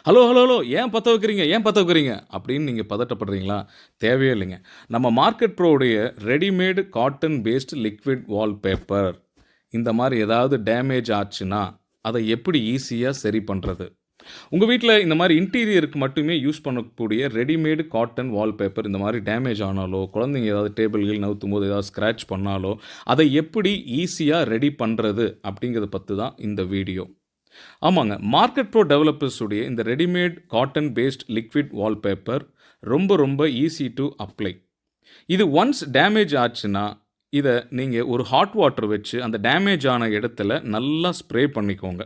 Hello, hello, hello ஏன் பத்த வைக்கிறீங்க? ஏன் பத்த வைக்கிறீங்க? அப்படின்னு நீங்க பதட்டப்படுறீங்களா? தேவையே இல்லைங்க. நம்ம மார்க்கெட் ப்ரோவுடைய readymade cotton paste liquid wallpaper இந்த மாரி ஏதாவது டேமேஜ் ஆச்சுன்னா, அதை எப்படி ஈஸியா சரி பண்றது? உங்க வீட்ல இந்த மாரி இன்டீரியருக்கு மட்டுமே யூஸ் பண்ணக்கூடிய ரெடிமேடு காட்டன் வால்பேப்பர் இந்த மாரி டேமேஜ் ஆனாலோ, குழந்தைங்க ஏதாவது டேபிள்கள் நவுத்தும்போது ஏதாவது ஸ்க்ராட்ச் பண்ணாலோ, அதை எப்படி ஈஸியா ரெடி பண்றது? அப்படிங்கிறத பத்தி தான் இந்த வீடியோ. ஆமாங்க. மார்க்கெட் ப்ரோ டெவலப்பர்ஸ் உடைய இந்த readymade cotton paste liquid wallpaper ரொம்ப ரொம்ப ஈஸி டு அப்ளை. இது ஒன்ஸ் டேமேஜ் ஆச்சுன்னா, இத நீங்க ஒரு ஹாட் வாட்டர் வச்சு அந்த டேமேஜ் ஆன இடத்துல நல்லா ஸ்ப்ரே பண்ணிக்கோங்க.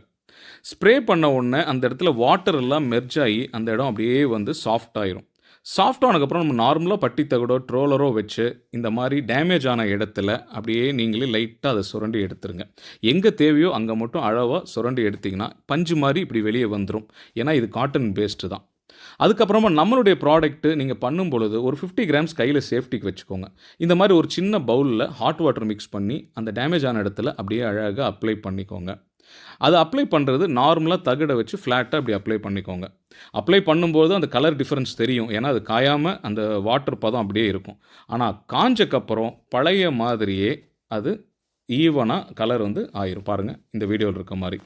ஸ்ப்ரே பண்ண உடனே அந்த இடத்துல வாட்டர் எல்லாம் மெர்ஜ் ஆகி அந்த இடம் அப்படியே வந்து சாஃப்ட் ஆயிரும். சாஃப்ட் ஆனதுக்கப்புறம் நம்ம நார்மலாக பட்டி தகடோ ட்ரோலரோ வச்சு இந்த மாதிரி டேமேஜ் ஆன இடத்துல அப்படியே நீங்களே லைட்டாக அதை சுரண்டி எடுத்துருங்க. எங்கே தேவையோ அங்கே மட்டும் அளவாக சுரண்டி எடுத்திங்கன்னா பஞ்சு மாதிரி இப்படி வெளியே வந்துடும். ஏன்னா இது காட்டன் பேஸ்ட்டு தான். அதுக்கப்புறமா நம்மளுடைய ப்ராடக்ட்டு நீங்கள் பண்ணும் பொழுது ஒரு 50 கிராம்ஸ் கையில் சேஃப்டிக்கு வச்சுக்கோங்க. இந்த மாதிரி ஒரு சின்ன பவுலில் ஹாட் வாட்டர் மிக்ஸ் பண்ணி அந்த டேமேஜ் ஆன இடத்துல அப்படியே அழகாக அப்ளை பண்ணிக்கோங்க. அது அப்ளை பண்ணுறது நார்மலாக தகடை வச்சு ஃப்ளாட்டாக அப்படி அப்ளை பண்ணிக்கோங்க. அப்ளை பண்ணும்போது அந்த கலர் டிஃப்ரென்ஸ் தெரியும். ஏன்னா அது காயாமல் அந்த வாட்டர் பதம் அப்படியே இருக்கும். ஆனால் காஞ்சக்கப்புறம் பழைய மாதிரியே அது ஈவனாக கலர் வந்து ஆயிரும். பாருங்கள் இந்த வீடியோவில் இருக்க மாதிரி.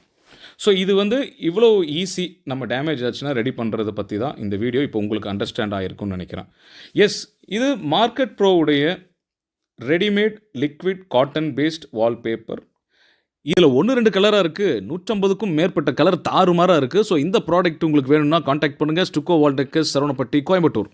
ஸோ இது வந்து இவ்வளோ ஈஸி நம்ம டேமேஜ் ஆச்சுன்னா ரெடி பண்ணுறதை பற்றி தான் இந்த வீடியோ இப்போ உங்களுக்கு அண்டர்ஸ்டாண்ட் ஆகிருக்கும்னு நினைக்கிறேன். எஸ், இது மார்க்கெட் ப்ரோவுடைய readymade liquid cotton paste wallpaper. இதில் 1, 2 கலராக இருக்குது. 150க்கும் மேற்பட்ட கலர் தாறுமாறாக இருக்குது. ஸோ இந்த ப்ராடக்ட் உங்களுக்கு வேணும்னா காண்டாக்ட் பண்ணுங்கள். ஸ்டுக்கோ வால்டெக்கஸ், சரவணப்பட்டி, கோயம்புத்தூர்.